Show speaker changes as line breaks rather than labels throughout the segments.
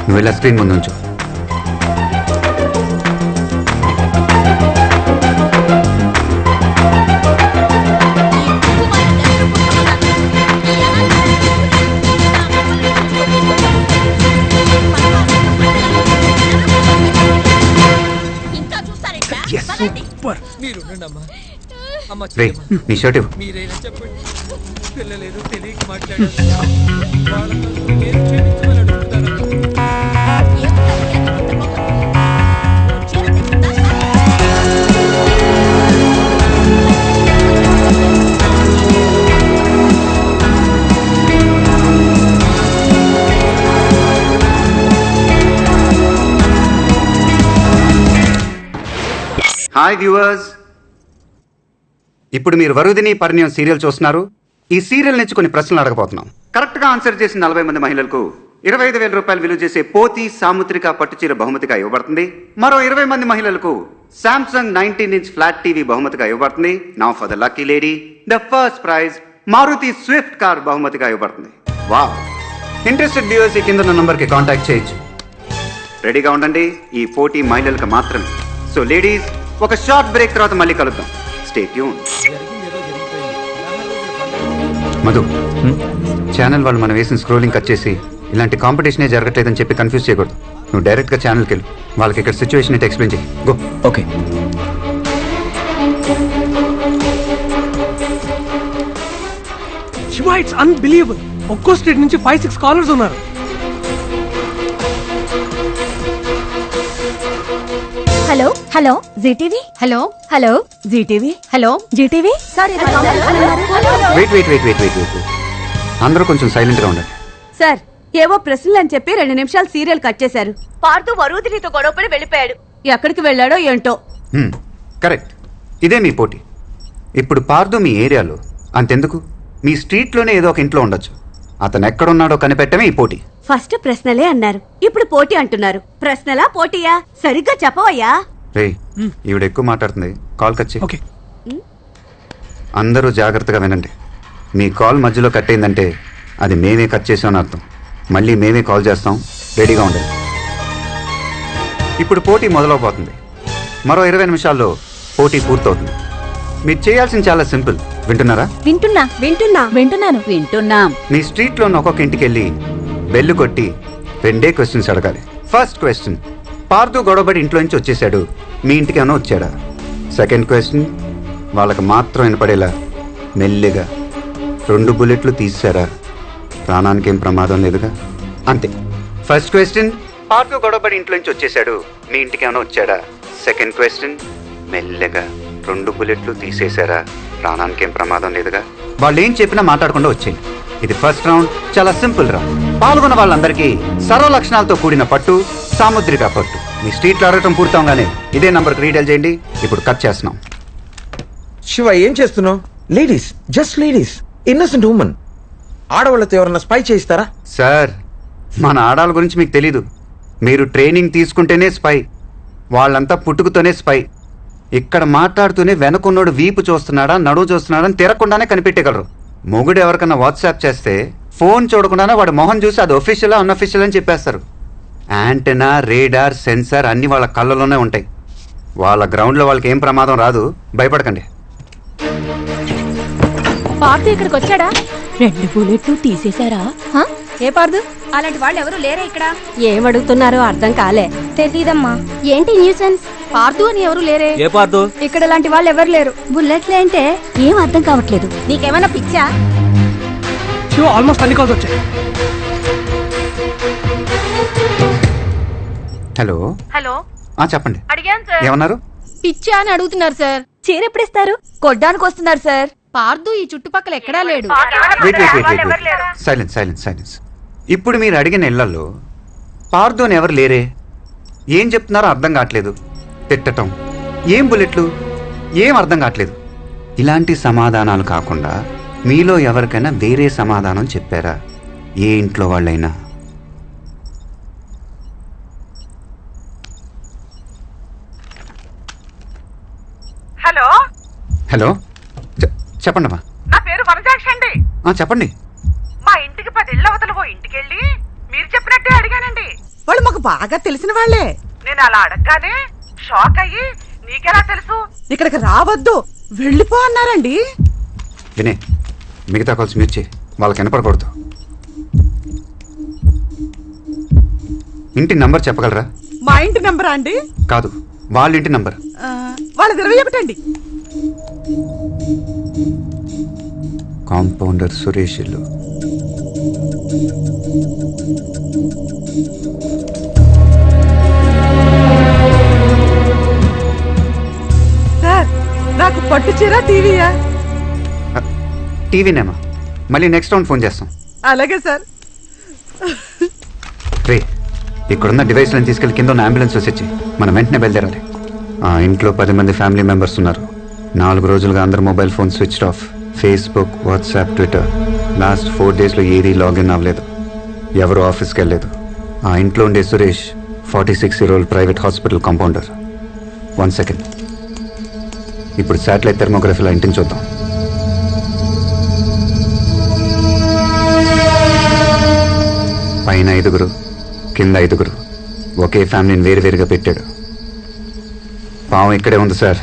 నువ్వు ఇలా స్క్రీన్ ముందు ఉంచు.
సూపర్.
రే నీ షర్ట్ ఇవ్వు.
మీరైనా చెప్పండి, పిల్లలేదో తెలియక మాట్లాడారు. వాళ్ళతో నేను క్షమించమని అడుగుతాను.
హాయ్ వ్యూవర్స్, ఇప్పుడు మీరు వరుదిని పరిణయం సీరియల్ చూస్తున్నారు. ఈ సీరియల్ నుంచి కొన్ని ప్రశ్నలు అడగబోతున్నాం. కరెక్ట్ గా ఆన్సర్ చేసిన 40 మంది మహిళలకు 25,000 రూపాయలు విలువ చేసే పోతి సాముద్రిక పట్టుచీర బహుమతిగా ఇవ్వబడుతుంది. మరో 20 మంది మహిళలకు సామ్సంగ్ 19-inch ఫ్లాట్ టీవీ బహుమతిగా ఇవ్వబడుతుంది. Now for the lucky lady, the first prize Maruti swift car బహుమతిగా ఇవ్వబడుతుంది. వావ్! ఇంట్రెస్టెడ్ వ్యూవర్స్ ఈ కింద ఉన్న నంబర్కి కాంటాక్ట్ చేయొచ్చు. రెడీగా ఉండండి, ఈ పోటీ మహిళలకు మాత్రమే. సో లేడీస్, ఒక షార్ట్ బ్రేక్ తర్వాత మళ్ళీ కలుద్దాం. Stay tune. మధు, ఛానల్ వాళ్ళు మనం వేసిన స్క్రోలింగ్ కట్ చేసి ఇలాంటి కాంపిటీషనే జరగట్లేదని చెప్పి కన్ఫ్యూజ్ చేయకూడదు. నువ్వు డైరెక్ట్గా ఛానల్కి వెళ్ళు, వాళ్ళకి ఇక్కడ సిచ్యువేషన్ ఏంటి ఎక్స్ప్లెయిన్ చేయి. Go.
Okay. Shiva, it's unbelievable. ఒక్కో స్టేట్ నుంచి 5-6 కాలర్స్ ఉన్నారు.
Hello hello Zee TV, hello hello Zee TV, hello Zee TV. Sorry
wait wait wait wait wait wait అందరూ కొంచెం సైలెంట్గా ఉండండి.
సార్, ఏవో ప్రశ్నలు అని చెప్పి 2 నిమిషాలు సీరియల్ కట్ చేశారు. పార్తూ వరుదినితో గొడవపడి వెళ్ళిపోయాడు. ఎక్కడికి వెళ్ళాడో ఏంటో.
కరెక్ట్, ఇదే మీ పోటీ. ఇప్పుడు పార్దు మీ ఏరియాలో, అంతెందుకు మీ స్ట్రీట్లోనే ఏదో ఒక ఇంట్లో ఉండొచ్చు. అతను ఎక్కడున్నాడో కనిపెట్టమే ఈ పోటీ.
ఫస్ట్ ప్రశ్నలే అన్నారు, ఇప్పుడు పోటీ అంటున్నారు. ప్రశ్నలా పోటీయా? సరిగ్గా చెప్పవయ్యా.
రే, ఈవిడ ఎక్కువ మాట్లాడుతుంది, కాల్ కట్ చేయి.
ఓకే.
అందరూ జాగ్రత్తగా వినండి. మీ కాల్ మధ్యలో కట్ అయిందంటే అది మేమే కట్ చేసామని అర్థం. మళ్ళీ మేమే కాల్ చేస్తాం, రెడీగా ఉండండి. ఇప్పుడు పోటీ మొదలవబోతుంది. మరో 20 నిమిషాల్లో పోటీ పూర్తవుతుంది. మీరు చేయాల్సింది చాలా సింపుల్. వింటున్నారా?
వింటున్నాం.
మీ స్ట్రీట్లో ఉన్న ఒక్కొక్క ఇంటికి వెళ్ళి బెల్లు కొట్టి 2 క్వశ్చన్స్ అడగాలి. ఫస్ట్ క్వశ్చన్, పార్దు గొడవబడి ఇంట్లో నుంచి వచ్చేసాడు, మీ ఇంటికి ఏమైనా వచ్చాడా? సెకండ్ క్వశ్చన్, వాళ్ళకి మాత్రం వినపడేలా మెల్లిగా 2 బుల్లెట్లు తీసారా? ప్రాణానికి ఏం ప్రమాదం లేదుగా? అంతే. ఫస్ట్ క్వశ్చన్, పార్దు గొడవబడి ఇంట్లో నుంచి వచ్చేసాడు, మీ ఇంటికి ఏమైనా వచ్చాడా? సెకండ్ క్వశ్చన్, మెల్లగా 2 బుల్లెట్లు తీసేశారా? ప్రాణానికి ఏం ప్రమాదం లేదుగా? వాళ్ళు ఏం చెప్పినా మాట్లాడకుండా వచ్చేయండి. ఇది ఫస్ట్ రౌండ్, చాలా సింపుల్ రౌండ్. పాల్గొన్న వాళ్ళందరికీ సర్వ లక్షణాలతో కూడిన పట్టు, సాముద్రిక పట్టు. మీ స్ట్రీట్లో అడగటం పూర్తవగానే ఇదే నంబర్కి రీడైల్ చేయండి. ఇప్పుడు కట్ చేస్తున్నాం.
శివ, ఏం చేస్తున్నావు? Ladies, just ladies, innocent women. ఆడవాళ్ళతో ఎవరన్నా స్పై చేయిస్తారా?
సార్, మన ఆడాళ్ళ గురించి మీకు తెలీదు. మీరు ట్రైనింగ్ తీసుకుంటేనే స్పై. వాళ్ళంతా పుట్టుకతోనే స్పై. ఇక్కడ మాట్లాడుతూనే వెనకున్నోడు వీపు చూస్తున్నాడా నడువు చూస్తున్నాడా అని తిరగకుండానే కనిపెట్టగలరు. మొగుడు ఎవరికన్నా వాట్సాప్ చేస్తే ఫోన్ చూడకుండానే వాడు మొహం చూసి అది ఒఫీషియల్ అన్అఫీషియల్ అని చెప్పేస్తారు. యాంటెనా, రేడార్, సెన్సార్ అన్ని వాళ్ళ కళ్ళలోనే ఉంటాయి. వాళ్ళ గ్రౌండ్లో వాళ్ళకి ఏం ప్రమాదం రాదు, భయపడకండి.
పార్దు ఇక్కడికి వచ్చాడా? 2 బుల్లెట్లు తీసేశారా? ఏ పార్దు? అలాంటి వాళ్ళు ఎవరు లేరా ఇక్కడ? ఏమడుగుతున్నారో అర్థం కాలే. తెలీదమ్మా. ఏంటి న్యూసెన్స్? పార్దు అని ఎవరు లేరే?
ఏ పార్దు?
ఇక్కడ లాంటి వాళ్ళు ఎవరు లేరు. బుల్లెట్లే అంటే ఏం అర్థం కావట్లేదు. నీకేమైనా పిచ్చా?
శివ, ఆల్మోస్ట్ అన్ని కాల్స్ వచ్చాయి.
హలో
హలో,
చెప్పండి.
అడిగాను సార్.
ఏమన్నారు?
పిచ్చా అని అడుగుతున్నారు సార్. చీర ఎప్పుడిస్తారు? కొడ్డానికి వస్తున్నారు సార్. పార్దు ఈ చుట్టుపక్కల ఎక్కడా లేడు.
సైలెన్స్. ఇప్పుడు మీరు అడిగిన ఇళ్లలో పార్దోని ఎవరు లేరే? ఏం చెప్తున్నారో అర్థం కావట్లేదు. తిట్టటం, ఏం బుల్లెట్లు, ఏం అర్థం కావట్లేదు. ఇలాంటి సమాధానాలు కాకుండా మీలో ఎవరికైనా వేరే సమాధానం చెప్పారా? ఏ ఇంట్లో వాళ్ళైనా? హలో, చెప్పండి అమ్మా.
నా పేరు వనజాక్షి అండి.
చెప్పండి.
మా ఇంటికి 10 ఇళ్ళ అవతల ఓ ఇంటికెళ్ళి మీరు చెప్పినట్టే అడిగానండి. వాళ్ళు బాగా తెలిసిన వాళ్ళే. నేను అలా అడగగానే షాక్ అయ్యి నీకెలా తెలుసు, ఇక్కడికి రావద్దు వెళ్ళిపో అన్నారండి.
వినే, మిగతా కాల్స్ మ్యూట్ చేయి, వాళ్ళకి వినపడకూడదు. ఇంటి నంబర్ చెప్పగలరా?
మా ఇంటి నెంబరా అండి?
కాదు, వాళ్ళ ఇంటి నంబర్.
వాళ్ళది 21 అండి.
కాంపౌండర్ సురేష్ ఇల్లు.
సార్ నాకు పట్టు చీర టీవీయా?
టీవీనేమా? మళ్ళీ నెక్స్ట్ రౌండ్ ఫోన్ చేస్తాం.
అలాగే సార్.
రే, ఇక్కడున్న డివైస్లను తీసుకెళ్లి కింద ఉన్న అంబులెన్స్ వచ్చి మనం వెంటనే బయలుదేరాలి. ఆ ఇంట్లో 10 మంది ఫ్యామిలీ మెంబర్స్ ఉన్నారు. 4 రోజులుగా అందరు mobile phone switched off. Facebook, WhatsApp, Twitter last 4 డేస్లో ఏదీ లాగిన్ అవ్వలేదు. ఎవరు ఆఫీస్కి వెళ్ళలేదు. ఆ ఇంట్లో ఉండే Suresh 46-year-old private hospital compounder. 1 second, ఇప్పుడు శాటిలైట్ థెర్మోగ్రఫీలో ఇంటిని చూద్దాం. పైన 5, కింద 5. ఒకే ఫ్యామిలీని వేరువేరుగా పెట్టాడు. పావం ఇక్కడే ఉంది సార్.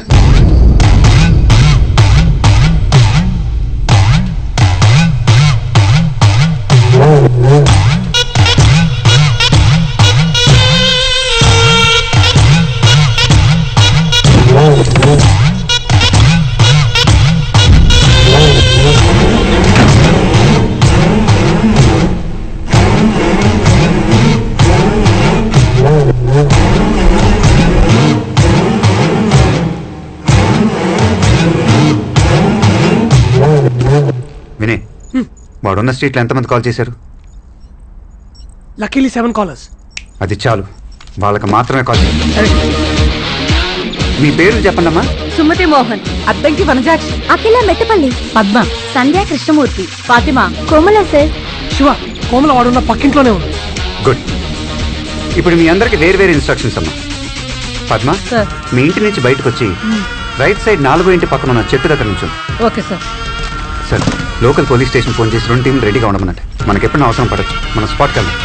వినే, వాడున్న స్ట్రీట్లో ఎంతమంది కాల్ చేశారు?
Luckily 7 callers.
అది చాలు, వాళ్ళకి మాత్రమే కాల్ చేశారు. మీ పేర్లు చెప్పండి అమ్మా.
సుమతి మోహన్,
అద్దంకి వనజాక్షి,
అఖిల మెట్టపల్లి, పద్మ, సంధ్యా కృష్ణమూర్తి, ఫాతిమా, కోమల సార్.
శివ, కోమల వాడున్న పక్కింట్లోనే ఉంది.
గుడ్. ఇప్పుడు మీ అందరికి వేరు ఇన్స్ట్రక్షన్స్ అమ్మా. పద్మ, మీ ఇంటి నుంచి బయటకు వచ్చి రైట్ సైడ్ 4వ ఇంటి పక్కన ఉన్న చెట్టు దగ్గర నుంచి.
Okay sir.
Sir, local police station phone చేసి 2 టీంలు రెడీగా ఉండమన్నట్టు. మనకి ఎప్పుడైనా అవసరం పడచ్చు, మనం స్పాట్కి వెళ్దాం.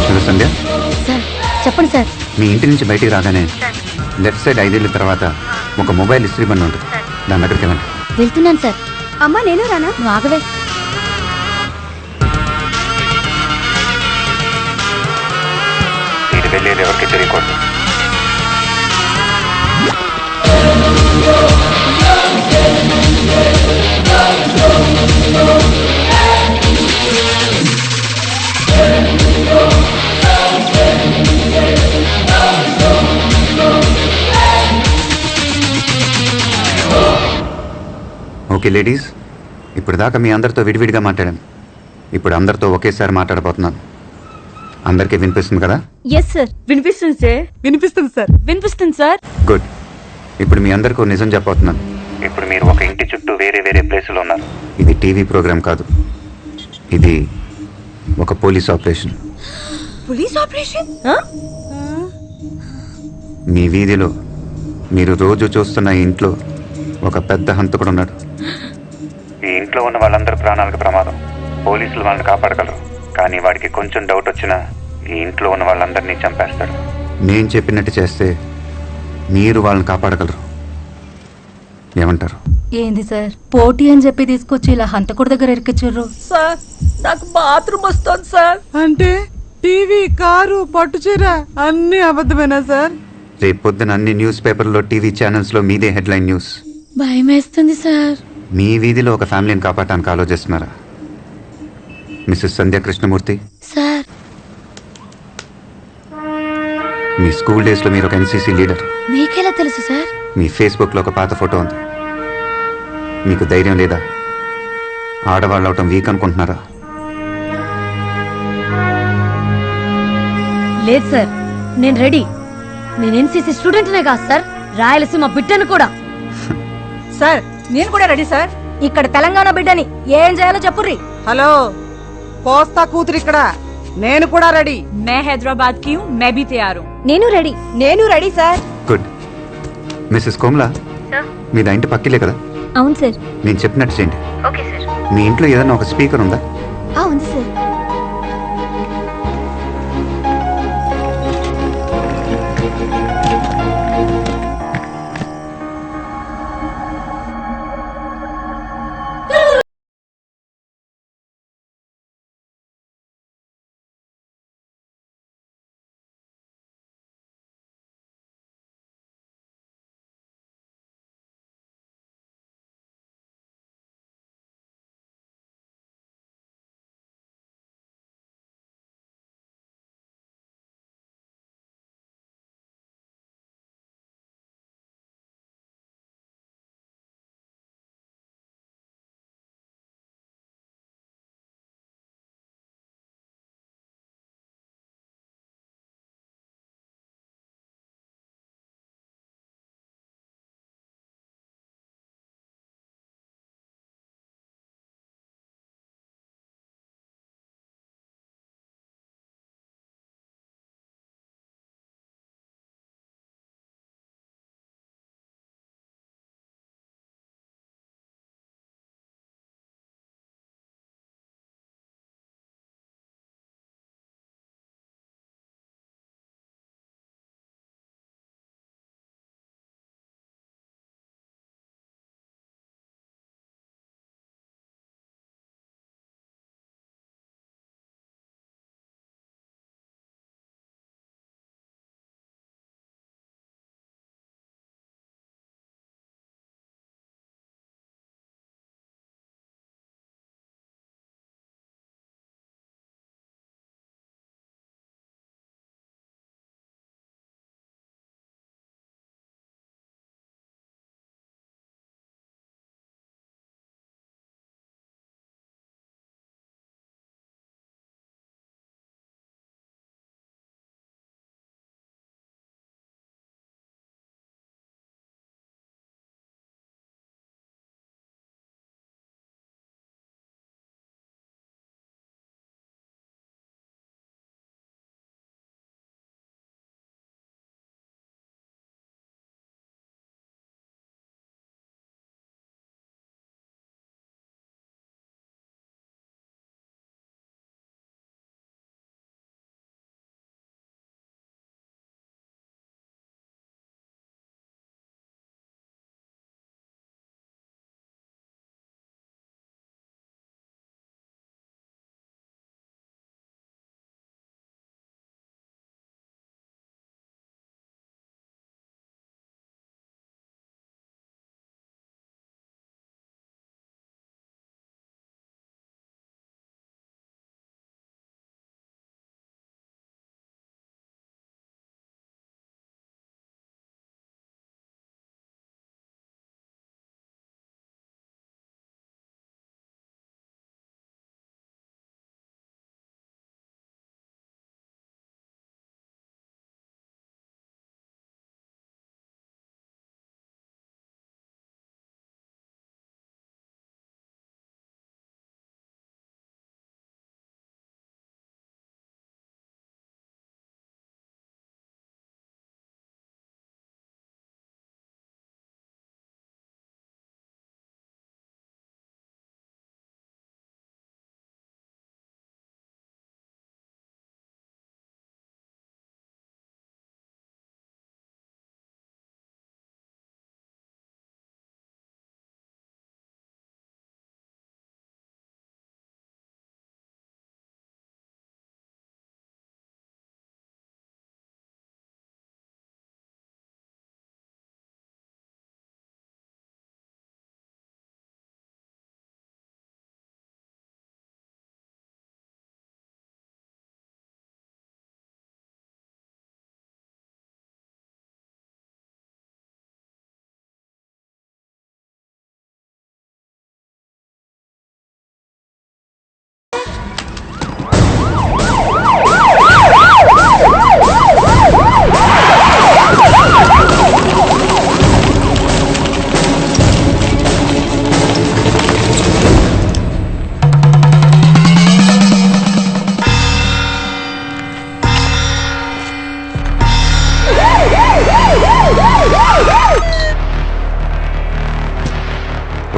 హలో సంధ్య.
సార్ చెప్పండి సార్.
మీ ఇంటి నుంచి బయటికి రాగానే లెఫ్ట్ సైడ్ 5 ఏళ్ళ తర్వాత ఒక మొబైల్ ఇస్త్రీ బండి ఉంటుంది, దాని దగ్గరికి వెళ్ళండి.
వెళ్తున్నాను సార్. అమ్మా నేను రానా? నువ్వు ఆగవే.
ఇది వెళ్ళేది ఎవరికి తెలియకూడదు. ఓకే లేడీస్, ఇప్పుడు దాకా మీ అందరితో విడివిడిగా మాట్లాడాను. ఇప్పుడు అందరితో ఒకేసారి మాట్లాడబోతున్నాను. అందరికీ వినిపిస్తుంది కదా?
ఎస్ సార్, వినిపిస్తుంది సార్.
వినిపిస్తుంది సార్.
వినిపిస్తుంది సార్.
గుడ్. ఇప్పుడు మీ అందరికీ నిజం చెప్పబోతున్నాను. ఇప్పుడు మీరు ఒక ఇంటి చుట్టూ వేరే ప్లేసులో ఉన్నారు. ఇది టీవీ ప్రోగ్రామ్ కాదు, ఇది ఒక పోలీస్ ఆపరేషన్.
Police operation?
మీ వీధిలో మీరు రోజు చూస్తున్న ఈ ఇంట్లో ఒక పెద్ద హంతకుడు ఉన్నాడు. ఈ ఇంట్లో ఉన్న వాళ్ళందరి ప్రాణాలకు ప్రమాదం. పోలీసులు వాళ్ళని కాపాడగలరు, కానీ వాడికి కొంచెం డౌట్ వచ్చినా ఈ ఇంట్లో ఉన్న వాళ్ళందరినీ చంపేస్తాడు. నేను చెప్పినట్టు చేస్తే మీరు వాళ్ళని కాపాడగలరు. ఏమంటారు?
ఏంది సార్, పోటీ అని చెప్పి తీసుకొచ్చి ఇలా హంతకుడి దగ్గర ఎరికిచ్చారు
సార్. నాకు బాత్రూమ్ వస్తుంది సార్. అంటే టీవీ, కారు, పట్టు చీర అన్ని అబద్ధమేనా సార్?
రేపు పొద్దున అన్ని న్యూస్ పేపర్లో, టీవీ ఛానల్స్లో మీదే హెడ్లైన్ న్యూస్.
భయం వేస్తుంది సార్.
మీ వీధిలో ఒక ఫ్యామిలీని కాపాడటానికి ఆలోచిస్తున్నారా? మిస్సెస్ సంధ్య కృష్ణమూర్తి
సార్.
మీ స్కూల్ డేస్లో మీరు ఒక ఎన్సీసీ లీడర్.
మీకెలా తెలుసు సార్?
మీ ఫేస్బుక్లో ఒక పాత ఫోటో ఉంది. మీకు ధైర్యం లేదా? ఆడవాళ్ళు అవటం వీక్ అనుకుంటున్నారా?
లేదు సార్, నేను రెడీ. నేను ఎన్సీసీ స్టూడెంట్నే కాదు సార్, రాయలసీమ బిడ్డను కూడా.
సార్ నేను కూడా రెడీ సార్.
ఇక్కడ తెలంగాణ బిడ్డని ఏం చేయాలో చెప్పుర్రి.
హలో, పోస్తా కూతురు ఇక్కడ. నేను కూడా రెడీ.
मैं हैदराबाद की हूँ, मैं भी तैयार हूँ.
నేను ready sir.
Good. Mrs Komla, మీది ఇంటి పక్కిలే కదా?
అవును సార్.
నేను చెప్పినట్టు చేయండి. మీ ఇంట్లో ఏదైనా ఒక స్పీకర్ ఉందా?
ఉంది సార్.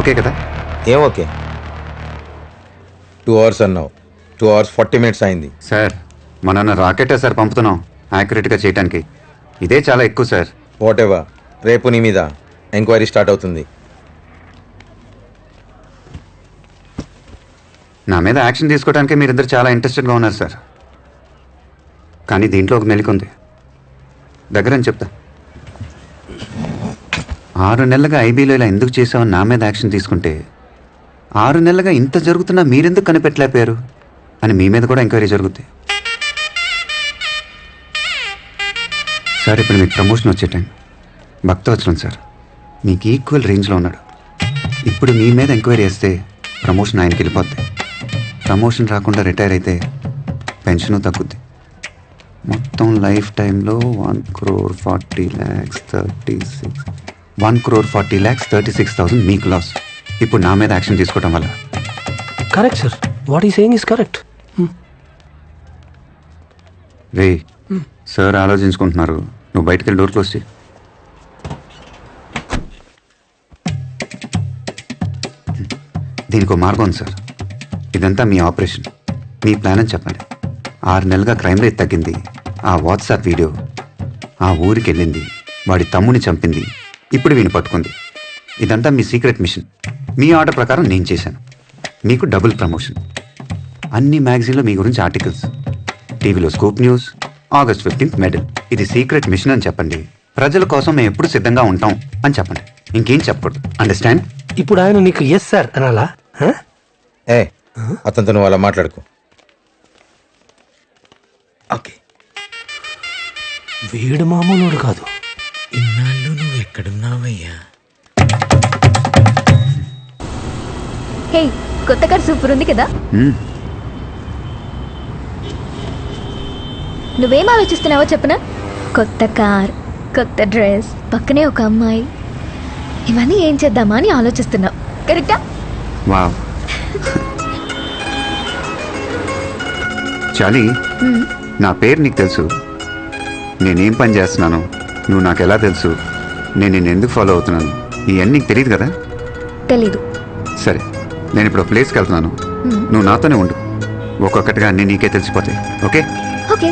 ఓకే కదా?
ఏం ఓకే? 2 hours అన్నావు, 2 hours 40 minutes అయింది.
సార్ మన రాకెటే సార్ పంపుతున్నాం యాక్యురేట్గా చేయడానికి. ఇదే చాలా ఎక్కువ సార్.
వాట్ ఎవర్, రేపు నీ మీద ఎంక్వైరీ స్టార్ట్ అవుతుంది.
నా మీద యాక్షన్ తీసుకోవడానికి మీరిద్దరు చాలా ఇంట్రెస్టెడ్గా ఉన్నారు సార్. కానీ దీంట్లో ఒక మెలిక ఉంది. దగ్గరని చెప్తా. 6 నెలలుగా ఐబీలో ఇలా ఎందుకు చేసావని నా మీద యాక్షన్ తీసుకుంటే 6 నెలలుగా ఇంత జరుగుతున్నా మీరెందుకు కనిపెట్టలేకపోయారు అని మీ మీద కూడా ఎంక్వైరీ జరుగుద్ది. సార్ ఇప్పుడు మీకు ప్రమోషన్ వచ్చే టైం. భక్తవత్సలం సార్ మీకు ఈక్వల్ రేంజ్లో ఉన్నాడు. ఇప్పుడు మీ మీద ఎంక్వైరీ చేస్తే ప్రమోషన్ ఆయనకి వెళ్ళిపోద్ది. ప్రమోషన్ రాకుండా రిటైర్ అయితే పెన్షను తగ్గుద్ది. మొత్తం లైఫ్ టైంలో 1,40,36,1,40,36,000 మీకు లాస్. ఇప్పుడు నా మీద యాక్షన్ తీసుకోవడం వల్ల.
Correct sir, what he saying is correct.
రే సార్ ఆలోచించుకుంటున్నారు, నువ్వు బయటకు వెళ్ళి డోర్ క్లోజ్ చేయి. దీనికి మార్గం ఉంది సార్. ఇదంతా మీ ఆపరేషన్, మీ ప్లాన్ అని చెప్పండి. 6 నెలలుగా క్రైమ్ రేట్ తగ్గింది. ఆ వాట్సాప్ వీడియో ఆ ఊరికి వెళ్ళింది, వాడి తమ్ముని చంపింది, ఇప్పుడు వీని పట్టుకుంది. ఇదంతా మీ సీక్రెట్ మిషన్. మీ ఆర్డర్ ప్రకారం నేను చేశాను. మీకు డబుల్ ప్రమోషన్. అన్ని మ్యాగజైన్లో మీ గురించి ఆర్టికల్స్, టీవీలో scoop news, August 15th medal. ఇది సీక్రెట్ మిషన్ అని చెప్పండి. ప్రజల కోసం మేము ఎప్పుడు సిద్ధంగా ఉంటాం అని చెప్పండి. ఇంకేం చెప్పకూడదు. అండర్స్టాండ్?
ఇప్పుడు ఆయన నీకు ఎస్ సార్ అనాలా?
ఏ అతనితో నువ్వు అలా మాట్లాడుకో. ఓకే,
వీడు మామూలుడు కాదు.
ఇన్నాళ్ళు నువ్వు ఎక్కడున్నావయ్యా?
హే, కొత్త కార్ సూపర్ ఉంది కదా. నువ్వేం ఆలోచిస్తున్నావో చెప్పనా? కొత్త కార్, కొత్త డ్రెస్, పక్కనే ఒక అమ్మాయి, ఇవన్నీ ఏం చేద్దామా అని ఆలోచిస్తున్నావు. కరెక్టా?
వావ్. చాలీ, నా పేరు నీకు తెలుసు, నేనేం పని చేస్తున్నాను, నువ్వు నాకు ఎలా తెలుసు, నేను నిన్ను ఎందుకు ఫాలో అవుతున్నాను, ఇవన్నీ నీకు తెలియదు కదా?
తెలీదు.
సరే, నేను ఇప్పుడు ప్లేస్కి వెళ్తున్నాను, నువ్వు నాతోనే ఉండు. ఒక్కొక్కటిగా అన్నీ నీకే తెలిసిపోతాయి. ఓకే?
ఓకే.